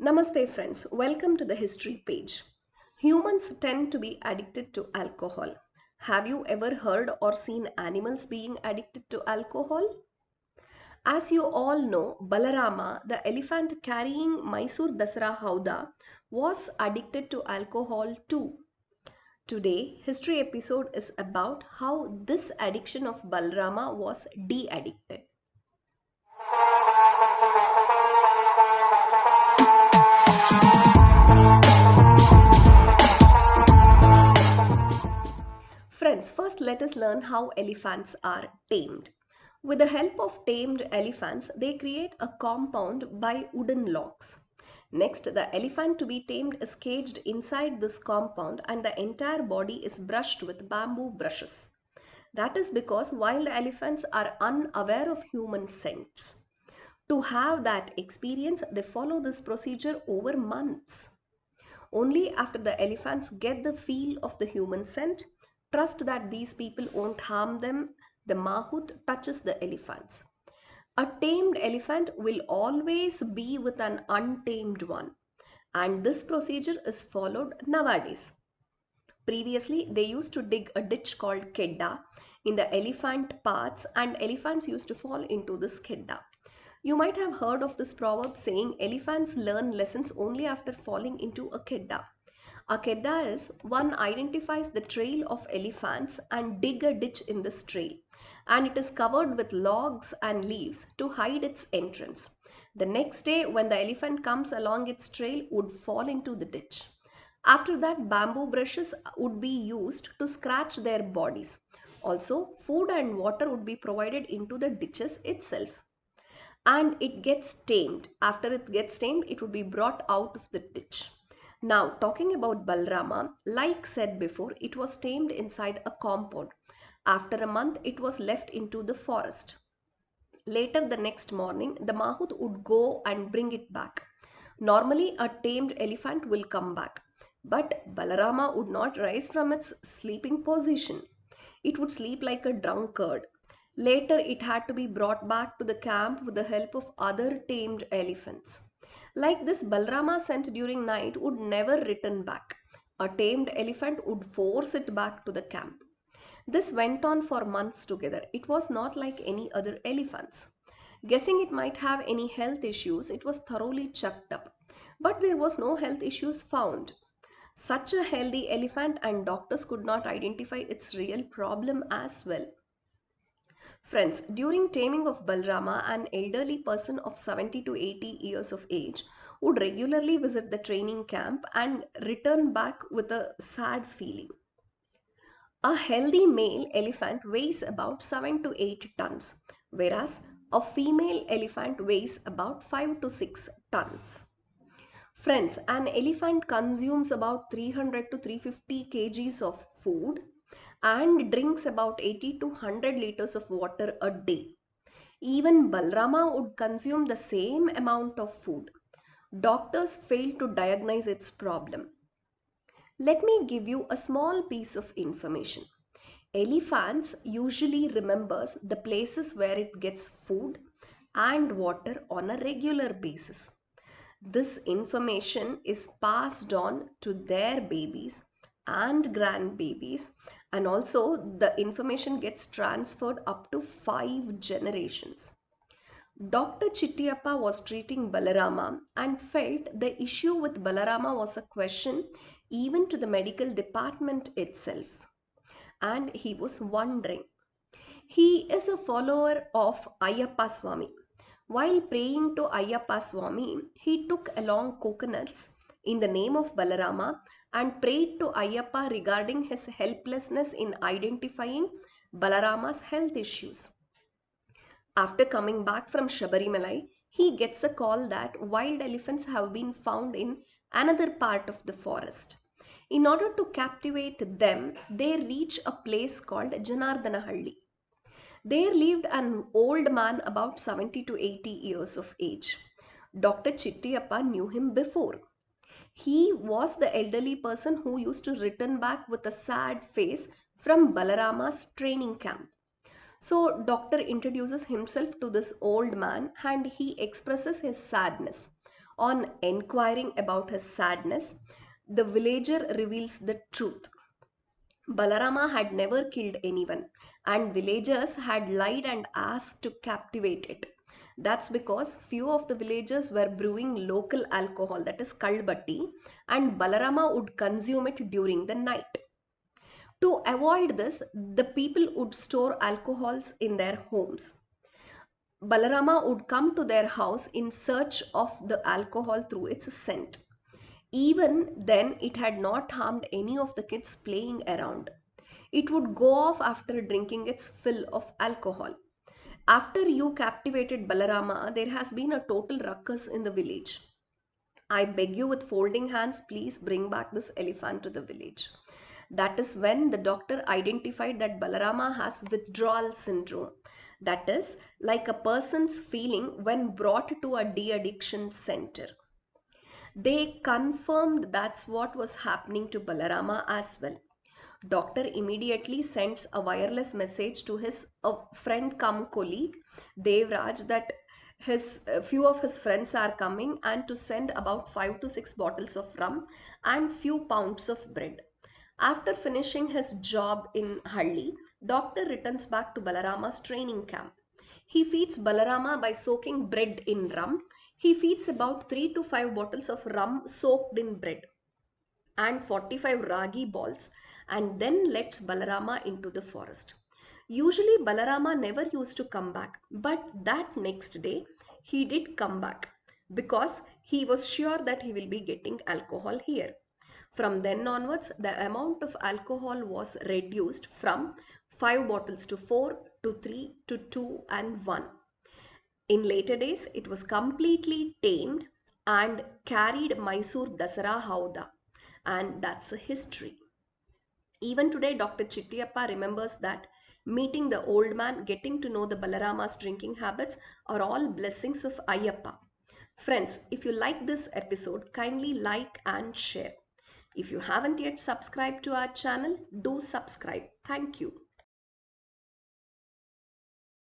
Namaste, friends. Welcome to the history page. Humans tend to be addicted to alcohol. Have you ever heard or seen animals being addicted to alcohol? As you all know, Balarama, the elephant carrying Mysore Dasara Hauda, was addicted to alcohol too. Today, history episode is about how this addiction of Balarama was de-addicted. Friends, first let us learn how elephants are tamed. With the help of tamed elephants, they create a compound by wooden logs. Next, the elephant to be tamed is caged inside this compound and the entire body is brushed with bamboo brushes. That is because wild elephants are unaware of human scents. To have that experience, they follow this procedure over months. Only after the elephants get the feel of the human scent, trust that these people won't harm them, the mahout touches the elephants. A tamed elephant will always be with an untamed one, and this procedure is followed nowadays. Previously, they used to dig a ditch called kedda in the elephant paths, and elephants used to fall into this kedda. You might have heard of this proverb saying elephants learn lessons only after falling into a kedda. A kedda is one identifies the trail of elephants and dig a ditch in this trail, and it is covered with logs and leaves to hide its entrance. The next day, when the elephant comes along its trail, would fall into the ditch. After that, bamboo brushes would be used to scratch their bodies. Also, food and water would be provided into the ditches itself. And it gets tamed. After it gets tamed, it would be brought out of the ditch. Now, talking about Balrama, like said before, it was tamed inside a compound. After a month, it was left into the forest. Later, the next morning, the mahout would go and bring it back. Normally, a tamed elephant will come back, but Balarama would not rise from its sleeping position. It would sleep like a drunkard. Later, it had to be brought back to the camp with the help of other tamed elephants. Like this, Balarama sent during night would never return back. A tamed elephant would force it back to the camp. This went on for months together. It was not like any other elephants. Guessing it might have any health issues, it was thoroughly checked up. But there was no health issues found. Such a healthy elephant and doctors could not identify its real problem as well. Friends, during taming of Balrama, an elderly person of 70 to 80 years of age would regularly visit the training camp and return back with a sad feeling. A healthy male elephant weighs about 7 to 8 tons, whereas a female elephant weighs about 5 to 6 tons. Friends, an elephant consumes about 300 to 350 kgs of food and drinks about 80 to 100 liters of water a day. Even Balrama would consume the same amount of food. Doctors failed to diagnose its problem. Let me give you a small piece of information. Elephants usually remembers the places where it gets food and water on a regular basis. This information is passed on to their babies and grandbabies, and also the information gets transferred up to 5 generations. Dr. Chittiyappa was treating Balarama and felt the issue with Balarama was a question even to the medical department itself. And he was wondering. He is a follower of Ayyappa Swami. While praying to Ayyappa Swami, he took along coconuts in the name of Balarama and prayed to Ayyappa regarding his helplessness in identifying Balarama's health issues. After coming back from Shabarimalai, he gets a call that wild elephants have been found in another part of the forest. In order to captivate them, they reach a place called Janardanahalli. There lived an old man about 70 to 80 years of age. Dr. Chittiyappa knew him before. He was the elderly person who used to return back with a sad face from Balarama's training camp. So, doctor introduces himself to this old man and he expresses his sadness. On enquiring about his sadness, the villager reveals the truth. Balarama had never killed anyone, and villagers had lied and asked to captivate it. That's because few of the villagers were brewing local alcohol, that is kalbatti, and Balarama would consume it during the night. To avoid this, the people would store alcohols in their homes. Balarama would come to their house in search of the alcohol through its scent. Even then, it had not harmed any of the kids playing around. It would go off after drinking its fill of alcohol. After you captivated Balarama, there has been a total ruckus in the village. I beg you with folding hands, please bring back this elephant to the village. That is when the doctor identified that Balarama has withdrawal syndrome. That is like a person's feeling when brought to a de-addiction center. They confirmed that's what was happening to Balarama as well. Doctor immediately sends a wireless message to his friend come colleague Devraj that his few of his friends are coming and to send about 5 to 6 bottles of rum and few pounds of bread. After finishing his job in Halli, Doctor returns back to Balarama's training camp. He feeds Balarama by soaking bread in rum. He feeds about 3 to 5 bottles of rum soaked in bread and 45 ragi balls and then lets Balarama into the forest. Usually Balarama never used to come back, but that next day he did come back because he was sure that he will be getting alcohol here. From then onwards, the amount of alcohol was reduced from 5 bottles to 4 to 3 to 2 and 1. In later days, it was completely tamed and carried Mysore Dasara Hauda, and that's a history. Even today, Dr. Chittiyappa remembers that meeting the old man, getting to know the Balarama's drinking habits are all blessings of Ayyappa. Friends, if you like this episode, kindly like and share. If you haven't yet subscribed to our channel, do subscribe. Thank you.